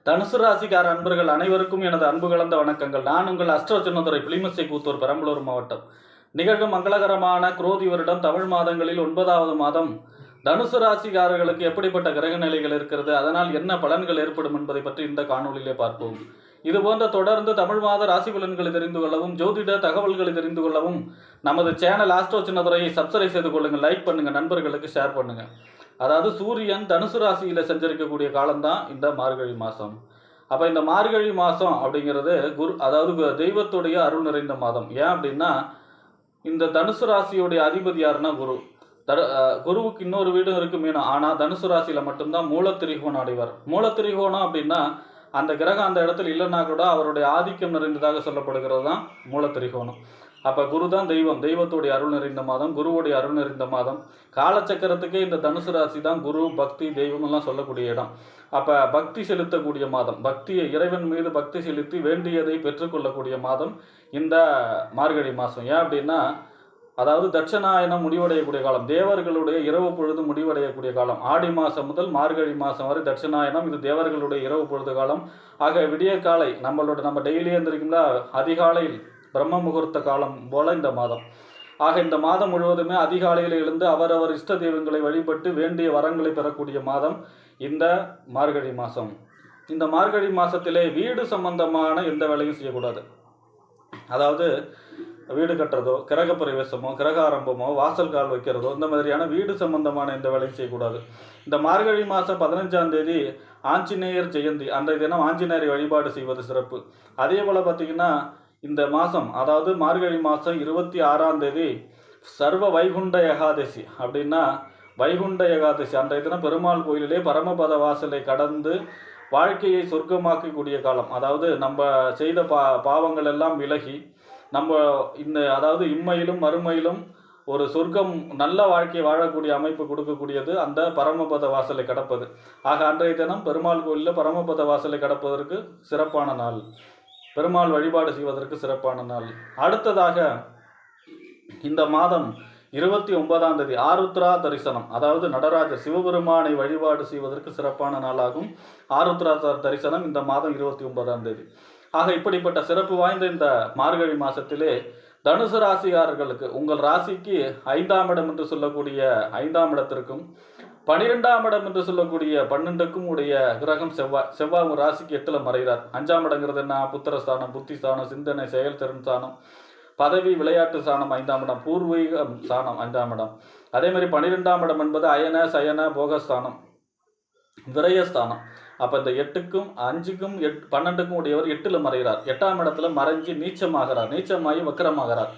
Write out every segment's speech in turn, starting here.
தனுசு ராசிக்கார அன்பர்கள் அனைவருக்கும் எனது அன்பு கலந்த வணக்கங்கள். நான் உங்கள் அஸ்ட்ரோ சின்னதுரை புளிமசை கூத்தூர் பெரம்பலூர் மாவட்டம். நிகழும் மங்களகரமான குரோதி வருடம் தமிழ் மாதங்களில் 9வது மாதம் தனுசு ராசிக்காரர்களுக்கு எப்படிப்பட்ட கிரக நிலைகள் இருக்கிறது, அதனால் என்ன பலன்கள் ஏற்படும் என்பதை பற்றி இந்த காணொலியிலே பார்ப்போம். இதுபோன்ற தொடர்ந்து தமிழ் மாத ராசி பலன்களை தெரிந்து கொள்ளவும், ஜோதிட தகவல்களை தெரிந்து கொள்ளவும் நமது சேனல் ஆஸ்ட்ரோ சின்னதுரையை சப்ஸ்கிரைப் செய்து கொள்ளுங்கள், லைக் பண்ணுங்க, நண்பர்களுக்கு ஷேர் பண்ணுங்க. அதாவது சூரியன் தனுசு ராசியில் செஞ்சிருக்கக்கூடிய காலம்தான் இந்த மார்கழி மாதம். அப்போ இந்த மார்கழி மாதம் அப்படிங்கிறது அதாவது தெய்வத்துடைய அருள் நிறைந்த மாதம். ஏன் அப்படின்னா இந்த தனுசு ராசியுடைய அதிபதி யாருன்னா குரு. குருவுக்கு இன்னொரு வீடும் இருக்கு மீனம். ஆனால் தனுசு ராசியில் மட்டும்தான் மூலத்திரிகோணம் அடைவார். மூலத்திரிகோணம் அப்படின்னா அந்த கிரகம் அந்த இடத்துல இல்லைன்னா கூட அவருடைய ஆதிக்கம் நிறைந்ததாக சொல்லப்படுகிறது தான் மூலத்திரிகோணம். அப்போ குரு தான் தெய்வம், தெய்வத்துடைய அருள் நிறைந்த மாதம், குருவுடைய அருள் நிறைந்த மாதம். காலச்சக்கரத்துக்கே இந்த தனுசு ராசி தான் குரு, பக்தி, தெய்வம் எல்லாம் சொல்லக்கூடிய இடம். அப்போ பக்தி செலுத்தக்கூடிய மாதம், பக்தியை இறைவன் மீது பக்தி செலுத்தி வேண்டியதை பெற்றுக்கொள்ளக்கூடிய மாதம் இந்த மார்கழி மாதம். ஏன் அப்படின்னா அதாவது தட்சணாயனம் முடிவடையக்கூடிய காலம், தேவர்களுடைய இரவு பொழுது முடிவடையக்கூடிய காலம். ஆடி மாதம் முதல் மார்கழி மாதம் வரை தட்சணாயனம், இது தேவர்களுடைய இரவு பொழுது காலம். ஆக விடிய காலை நம்ம டெய்லி எழுந்திருக்கும்ல, அதிகாலையில் பிரம்ம முகூர்த்த காலம் போல இந்த மாதம். ஆக இந்த மாதம் முழுவதுமே அதிகாலையில் எழுந்து அவரவர் இஷ்ட தெய்வங்களை வழிபட்டு வேண்டிய வரங்களை பெறக்கூடிய மாதம் இந்த மார்கழி மாதம். இந்த மார்கழி மாதத்திலே வீடு சம்பந்தமான எந்த வேலையும் செய்யக்கூடாது. அதாவது வீடு கட்டுறதோ, கிரக பிரவேசமோ, கிரக ஆரம்பமோ, வாசல் கால் வைக்கிறதோ, இந்த மாதிரியான வீடு சம்பந்தமான எந்த வேலையும் செய்யக்கூடாது. இந்த மார்கழி மாதம் 15ஆம் தேதி ஆஞ்சநேயர் ஜெயந்தி, அன்றைய தினம் ஆஞ்சநேயரை வழிபாடு செய்வது சிறப்பு. அதே போல் பார்த்திங்கன்னா இந்த மாதம், அதாவது மார்கழி மாதம் 26ஆம் தேதி சர்வ வைகுண்ட ஏகாதசி. அப்படின்னா வைகுண்ட ஏகாதசி அன்றைய தினம் பெருமாள் கோயிலிலே பரமபத வாசலை கடந்து வாழ்க்கையை சொர்க்கமாக்கக்கூடிய காலம். அதாவது நம்ம செய்த பாவங்கள் எல்லாம் விலகி நம்ம அதாவது இம்மையிலும் மறுமையிலும் ஒரு சொர்க்கம் நல்ல வாழ்க்கையை வாழக்கூடிய அமைப்பு கொடுக்கக்கூடியது அந்த பரமபத வாசலை கடப்பது. ஆக அன்றைய தினம் பெருமாள் கோயிலில் பரமபத வாசலை கடப்பதற்கு சிறப்பான நாள், பெருமாள் வழிபாடு செய்வதற்கு சிறப்பான நாள். அடுத்ததாக இந்த மாதம் 29ஆம் தேதி ஆருத்ரா தரிசனம், அதாவது நடராஜர் சிவபெருமானை வழிபாடு செய்வதற்கு சிறப்பான நாளாகும் ஆருத்ரா தரிசனம் இந்த மாதம் 29ஆம் தேதி. ஆக இப்படிப்பட்ட சிறப்பு வாய்ந்த இந்த மார்கழி மாதத்திலே தனுசு ராசிக்காரர்களுக்கு உங்கள் ராசிக்கு 5ஆம் இடம் என்று சொல்லக்கூடிய 5ஆம் இடத்திற்கும் 12ஆம் இடம் என்று சொல்லக்கூடிய 12க்கும் உடைய கிரகம் செவ்வாய் உங்கள் ராசிக்கு 8ல் மறைகிறார். 5ஆம் இடங்கிறது என்ன? புத்திரஸ்தானம், புத்தி ஸ்தானம், சிந்தனை, செயல்திறன் ஸ்தானம், பதவி, விளையாட்டு ஸ்தானம் 5ஆம் இடம், பூர்வீக ஸ்தானம் 5ஆம் இடம். அதே மாதிரி 12ஆம் இடம் என்பது அயன சயன போகஸ்தானம், விரயஸ்தானம். அப்போ இந்த 8க்கும் 5க்கும் 12க்கும் உடையவர் 8ல் மறைகிறார். 8ஆம் இடத்துல மறைஞ்சு நீச்சமாகிறார், நீச்சமாகி வக்கரமாகிறார்.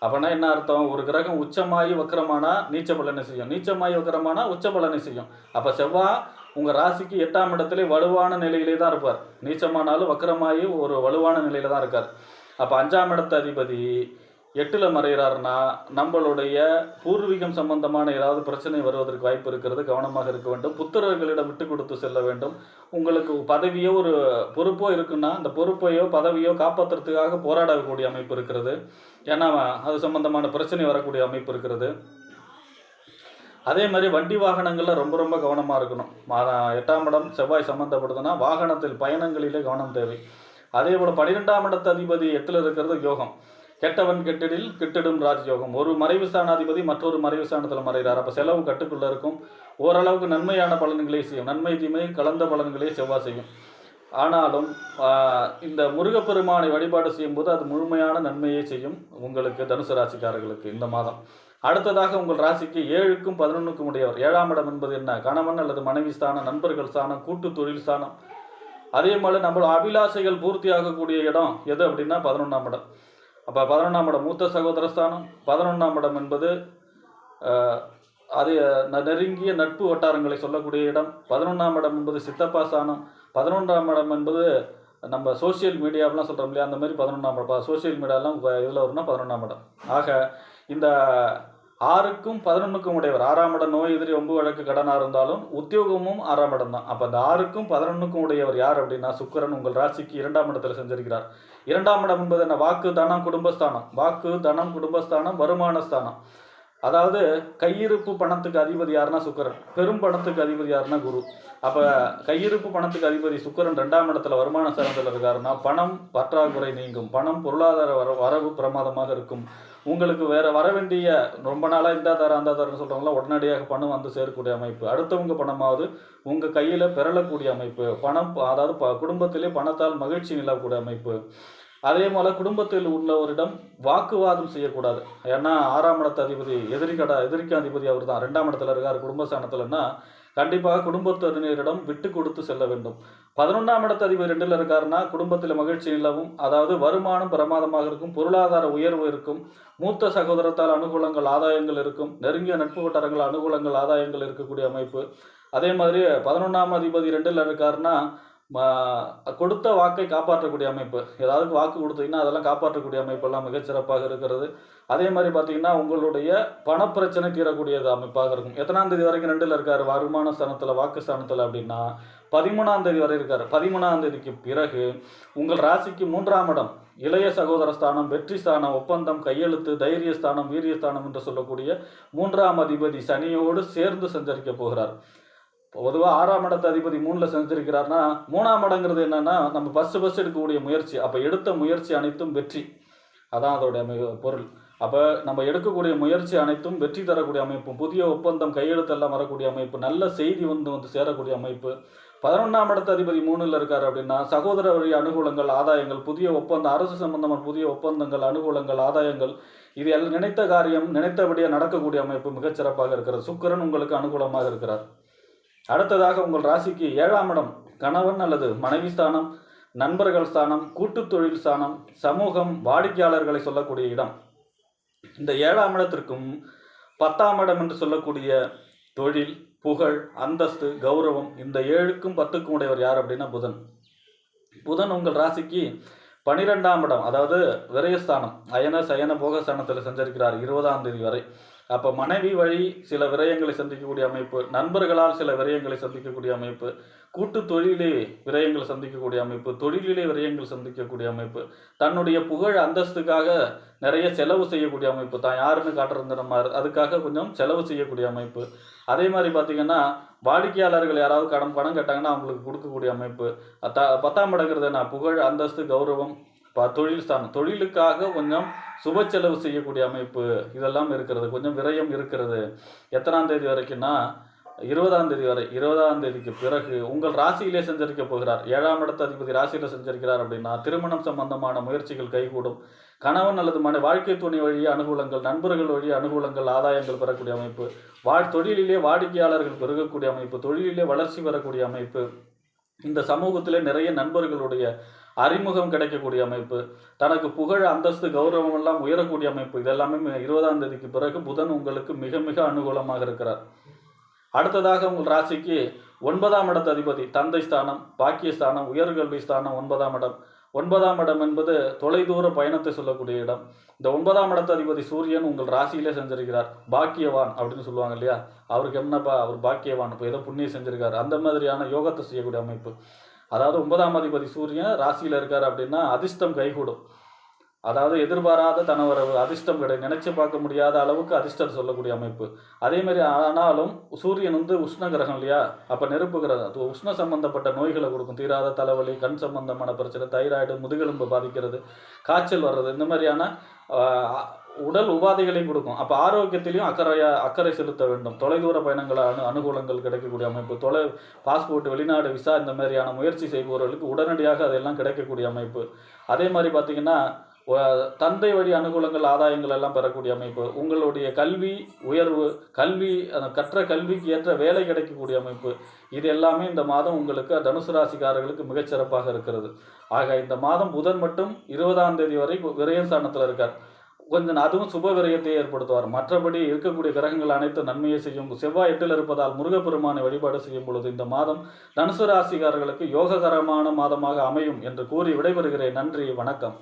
அப்படின்னா என்ன அர்த்தம்? ஒரு கிரகம் உச்சமாகி வக்கரமானா நீச்ச பலனை செய்யும், நீச்சமாகி வக்கரமானா உச்ச பலனை செய்யும். அப்போ செவ்வாய் உங்கள் ராசிக்கு 8ஆம் இடத்துல வலுவான நிலையிலே தான் இருப்பார். நீச்சமானாலும் வக்கரமாகி ஒரு வலுவான நிலையில தான் இருக்கார். அப்போ 5ஆம் இடத்து அதிபதி 8ல் மறைகிறார்னா நம்மளுடைய பூர்வீகம் சம்பந்தமான ஏதாவது பிரச்சனை வருவதற்கு வாய்ப்பு இருக்கிறது, கவனமாக இருக்க வேண்டும். புத்திரர்களிடம் விட்டு கொடுத்து செல்ல வேண்டும். உங்களுக்கு பதவியோ ஒரு பொறுப்போ இருக்குன்னா அந்த பொறுப்பையோ பதவியோ காப்பாற்றுறதுக்காக போராடக்கூடிய அமைப்பு இருக்கிறது. ஏன்னா அது சம்பந்தமான பிரச்சனை வரக்கூடிய அமைப்பு இருக்கிறது. அதே மாதிரி வண்டி வாகனங்களில் ரொம்ப ரொம்ப கவனமாக இருக்கணும். 8ஆம் இடம் செவ்வாய் சம்பந்தப்படுதுன்னா வாகனத்தில் பயணங்களிலே கவனம் தேவை. அதே போல் 12ஆம் இடத்து அதிபதி 8ல் இருக்கிறது யோகம். கெட்டவன் கெட்டிடில் கிட்டிடும் ராஜயோகம். ஒரு மறைவு ஸ்தானாதிபதி மற்றொரு மறைவு ஸ்தானத்தில் மறைகிறார். அப்போ செலவு கட்டுக்குள்ளே இருக்கும். ஓரளவுக்கு நன்மையான பலன்களே செய்யும், நன்மை தீமை கலந்த பலன்களே செவ்வாய் செய்யும். ஆனாலும் இந்த முருகப்பெருமானை வழிபாடு செய்யும்போது அது முழுமையான நன்மையை செய்யும் உங்களுக்கு தனுசு ராசிக்காரர்களுக்கு இந்த மாதம். அடுத்ததாக உங்கள் ராசிக்கு 7க்கும் 11க்கும் உடையவர். 7ஆம் இடம் என்பது என்ன? கணவன் அல்லது மனைவி ஸ்தானம், நண்பர்கள் ஸ்தானம், கூட்டு தொழில் ஸ்தானம். அதே மாதிரி நம்ம அபிலாஷைகள் பூர்த்தி ஆகக்கூடிய இடம் எது அப்படின்னா 11ஆம் இடம். அப்போ 11ஆம் இடம் மூத்த சகோதர ஸ்தானம். 11ஆம் இடம் என்பது அது நெருங்கிய நட்பு வட்டாரங்களை சொல்லக்கூடிய இடம். 11ஆம் இடம் என்பது சித்தப்பா ஸ்தானம். 11ஆம் இடம் என்பது நம்ம சோசியல் மீடியாவெலாம் சொல்கிறோம் இல்லையா, அந்த மாதிரி 11ஆம் இடம் சோசியல் மீடியாலாம் இதில் வரும்னா 11ஆம் இடம். ஆக இந்த 6க்கும் 11க்கும் உடையவர். 6ஆம் இடம் நோய் எதிரி ஒம்பு வழக்கு கடனாக இருந்தாலும் உத்தியோகமும் 6ஆம் இடம் தான். அப்போ அந்த 6க்கும் 11க்கும் உடையவர் யார் அப்படின்னா சுக்கிரன் உங்கள் ராசிக்கு 2ஆம் இடத்துல செஞ்சிருக்கிறார். 2ஆம் இடம் என்பது என்ன? வாக்கு, தனம், குடும்பஸ்தானம். வாக்கு, தனம், குடும்பஸ்தானம், வருமான ஸ்தானம். அதாவது கையிருப்பு பணத்துக்கு அதிபதி யாருன்னா சுக்கிரன், பெரும் பணத்துக்கு அதிபதி யாருன்னா குரு. அப்போ கையிருப்பு பணத்துக்கு அதிபதி சுக்கிரன் 2ஆம் இடத்துல வருமான ஸ்தானத்தில் இருக்காருன்னா பணம் பற்றாக்குறை நீங்கும், பணம் பொருளாதார வரவு பிரமாதமாக இருக்கும். உங்களுக்கு வேற வர வேண்டிய ரொம்ப நாளாக இந்த தரம் அந்த தரம்னு சொல்கிறவங்களாம் உடனடியாக பணம் வந்து சேரக்கூடிய அமைப்பு, அடுத்தவங்க பணமாவது உங்கள் கையில் பெறலக்கூடிய அமைப்பு, பணம் அதாவது குடும்பத்திலே பணத்தால் மகிழ்ச்சி நிலவக்கூடிய அமைப்பு. அதே போல் குடும்பத்தில் உள்ளவரிடம் வாக்குவாதம் செய்யக்கூடாது. ஏன்னா 6ஆம் இடத்து அதிபதி எதிரிக்கு அதிபதி அவர் தான், 2ஆம் இடத்துல இருக்கார் குடும்பஸ்தானத்துலன்னா கண்டிப்பாக குடும்பத்தினரிடம் விட்டு கொடுத்து செல்ல வேண்டும். 11ஆம் இடத்து அதிபதி 2ல் இருக்காருன்னா குடும்பத்தில் மகிழ்ச்சி நிலவும், அதாவது வருமானம் பிரமாதமாக இருக்கும், பொருளாதார உயர்வு இருக்கும், மூத்த சகோதரத்தால் அனுகூலங்கள் ஆதாயங்கள் இருக்கும், நெருங்கிய நட்பு வட்டாரங்கள் அனுகூலங்கள் ஆதாயங்கள் இருக்கக்கூடிய அமைப்பு. அதே மாதிரி 11ஆம் அதிபதி 2ல் இருக்காருன்னா கொடுத்த வாக்கை காப்பாற்றக்கூடிய அமைப்பு, ஏதாவது வாக்கு கொடுத்தீங்கன்னா அதெல்லாம் காப்பாற்றக்கூடிய அமைப்பெல்லாம் மிகச்சிறப்பாக இருக்கிறது. அதே மாதிரி பார்த்தீங்கன்னா உங்களுடைய பணப்பிரச்சனை தீரக்கூடியது அமைப்பாக இருக்கும். எத்தனாம் தேதி வரைக்கும் 2ல் இருக்கார் வருமான ஸ்தானத்தில் வாக்கு ஸ்தானத்தில் அப்படின்னா 13ஆம் தேதி வரை இருக்கார். 13ஆம் தேதிக்கு பிறகு உங்கள் ராசிக்கு 3ஆம் இடம் இளைய சகோதர ஸ்தானம், வெற்றி ஸ்தானம், ஒப்பந்தம், கையெழுத்து, தைரிய ஸ்தானம், வீரிய ஸ்தானம் என்று சொல்லக்கூடிய 3ஆம் அதிபதி சனியோடு சேர்ந்து சஞ்சரிக்க போகிறார். பொதுவாக 6ஆம் இடத்து அதிபதி 3ல் செஞ்சிருக்கிறார்னா 3ஆம் இடங்கிறது என்னன்னா நம்ம ஃபர்ஸ்ட் எடுக்கக்கூடிய முயற்சி. அப்போ எடுத்த முயற்சி அனைத்தும் வெற்றி, அதான் அதோடைய பொருள். அப்போ நம்ம எடுக்கக்கூடிய முயற்சி அனைத்தும் வெற்றி தரக்கூடிய அமைப்பு, புதிய ஒப்பந்தம் கையெழுத்தெல்லாம் வரக்கூடிய அமைப்பு, நல்ல செய்தி வந்து சேரக்கூடிய அமைப்பு. 11ஆம் இடத்து அதிபதி 3ல் இருக்கார் அப்படின்னா சகோதர வழி அனுகூலங்கள் ஆதாயங்கள், புதிய ஒப்பந்தம், அரசு சம்பந்தமான புதிய ஒப்பந்தங்கள் அனுகூலங்கள் ஆதாயங்கள், இது எல்லாம் நினைத்த காரியம் நினைத்தபடியே நடக்கக்கூடிய அமைப்பு மிகச்சிறப்பாக இருக்கிறது. சுக்கிரன் உங்களுக்கு அனுகூலமாக இருக்கிறார். அடுத்ததாக உங்கள் ராசிக்கு 7ஆம் இடம் கணவன் அல்லது மனைவி ஸ்தானம், நண்பர்கள் ஸ்தானம், கூட்டு தொழில் ஸ்தானம், சமூகம், வாடிக்கையாளர்களை சொல்லக்கூடிய இடம். இந்த 7ஆம் இடத்திற்கும் 10ஆம் இடம் என்று சொல்லக்கூடிய தொழில், புகழ், அந்தஸ்து, கௌரவம், இந்த 7க்கும் 10க்கும் உடையவர் யார் அப்படின்னா புதன். புதன் உங்கள் ராசிக்கு 12ஆம் இடம், அதாவது விரயஸ்தானம், அயன சயன போகஸ்தானத்தில் சஞ்சரிக்கிறார் 20ஆம் தேதி வரை. அப்போ மனைவி வழி சில விரயங்களை சந்திக்கக்கூடிய அமைப்பு, நண்பர்களால் சில விரயங்களை சந்திக்கக்கூடிய அமைப்பு, கூட்டு தொழிலே விரயங்களை சந்திக்கக்கூடிய அமைப்பு, தொழிலிலே விரயங்கள் சந்திக்கக்கூடிய அமைப்பு, தன்னுடைய புகழ் அந்தஸ்துக்காக நிறைய செலவு செய்யக்கூடிய அமைப்பு, தான் யாருன்னு காட்டுறது மாதிரி அதுக்காக கொஞ்சம் செலவு செய்யக்கூடிய அமைப்பு. அதே மாதிரி பார்த்திங்கன்னா வாடிக்கையாளர்கள் யாராவது பணம் கேட்டாங்கன்னா அவங்களுக்கு கொடுக்கக்கூடிய அமைப்பு. 10ஆம் இடங்கிறது என்ன, புகழ் அந்தஸ்து கௌரவம், தொழில் ஸ்தானம், தொழிலுக்காக கொஞ்சம் சுப செலவு செய்யக்கூடிய அமைப்பு இதெல்லாம் இருக்கிறது, கொஞ்சம் விரயம் இருக்கிறது. எத்தனாம் தேதி வரைக்கும்னா 20ஆம் தேதி வரை. 20ஆம் தேதிக்கு பிறகு உங்கள் ராசியிலே சஞ்சரிக்க போகிறார். 7ஆம் இடத்து அதிபதி ராசியில் சஞ்சரிக்கிறார் அப்படின்னா திருமணம் சம்பந்தமான முயற்சிகள் கைகூடும், கணவன் அல்லது வாழ்க்கை துணை வழி அனுகூலங்கள், நண்பர்கள் வழி அனுகூலங்கள் ஆதாயங்கள் பெறக்கூடிய அமைப்பு, தொழிலிலே வாடிக்கையாளர்கள் பெருகக்கூடிய அமைப்பு, தொழிலிலே வளர்ச்சி பெறக்கூடிய அமைப்பு, இந்த சமூகத்திலே நிறைய நண்பர்களுடைய அறிமுகம் கிடைக்கக்கூடிய அமைப்பு, தனக்கு புகழ் அந்தஸ்து கௌரவம் எல்லாம் உயரக்கூடிய அமைப்பு, இதெல்லாமே 20ஆம் தேதிக்கு பிறகு புதன் உங்களுக்கு மிக மிக அனுகூலமாக இருக்கிறார். அடுத்ததாக உங்கள் ராசிக்கு 9ஆம் இடத்து அதிபதி தந்தை ஸ்தானம், பாக்கியஸ்தானம், உயர்கல்வி ஸ்தானம், 9ஆம் இடம். 9ஆம் இடம் என்பது தொலைதூர பயணத்தை சொல்லக்கூடிய இடம். இந்த 9ஆம் இடத்து அதிபதி சூரியன் உங்கள் ராசியிலே செஞ்சிருக்கிறார். பாக்கியவான் அப்படின்னு சொல்லுவாங்க இல்லையா, அவருக்கு என்னப்பா அவர் பாக்கியவான், இப்போ ஏதோ புண்ணியம் செஞ்சிருக்காரு, அந்த மாதிரியான யோகத்தை செய்யக்கூடிய அமைப்பு. அதாவது 9ஆம் அதிபதி சூரியன் ராசியில் இருக்கார் அப்படின்னா அதிர்ஷ்டம் கைகூடும், அதாவது எதிர்பாராத தனவரவு, அதிர்ஷ்டம் நினைச்சு பார்க்க முடியாத அளவுக்கு அதிர்ஷ்டம் சொல்லக்கூடிய அமைப்பு. அதேமாதிரி ஆனாலும் சூரியன் உஷ்ண கிரகம் இல்லையா, அப்போ நெருப்பு கிரகம், உஷ்ண சம்பந்தப்பட்ட நோய்களை கொடுக்கும், தீராத தலைவலி, கண் சம்பந்தமான பிரச்சனை, தைராய்டு, முதுகெலும்பு பாதிக்கிறது, காய்ச்சல் வர்றது, இந்த மாதிரியான உடல் உபாதைகளையும் கொடுக்கும். அப்போ ஆரோக்கியத்திலையும் அக்கறை செலுத்த வேண்டும். தொலைதூர பயணங்கள் அனுகூலங்கள் கிடைக்கக்கூடிய அமைப்பு, பாஸ்போர்ட், வெளிநாடு விசா, இந்த மாதிரியான முயற்சி செய்பவர்களுக்கு உடனடியாக அதெல்லாம் கிடைக்கக்கூடிய அமைப்பு. அதே மாதிரி பார்த்திங்கன்னா தந்தை வழி அனுகூலங்கள் ஆதாயங்கள் எல்லாம் பெறக்கூடிய அமைப்பு, உங்களுடைய கல்வி உயர்வு, கற்ற கல்விக்கு ஏற்ற வேலை கிடைக்கக்கூடிய அமைப்பு, இது எல்லாமே இந்த மாதம் உங்களுக்கு தனுசு ராசிக்காரர்களுக்கு மிகச்சிறப்பாக இருக்கிறது. ஆக இந்த மாதம் புதன் மட்டும் 20ஆம் தேதி வரை விரயஸ்தானத்தில் இருக்கார். கொஞ்சம் அதுவும் சுப விரயத்தை ஏற்படுத்துவார். மற்றபடி இருக்கக்கூடிய கிரகங்கள் அனைத்து நன்மையை செய்யும். செவ்வாய் 8ல் இருப்பதால் முருகப்பெருமானை வழிபாடு செய்யும் பொழுது இந்த மாதம் தனுசு ராசிக்காரர்களுக்கு யோககரமான மாதமாக அமையும் என்று கூறி விடைபெறுகிறேன். நன்றி, வணக்கம்.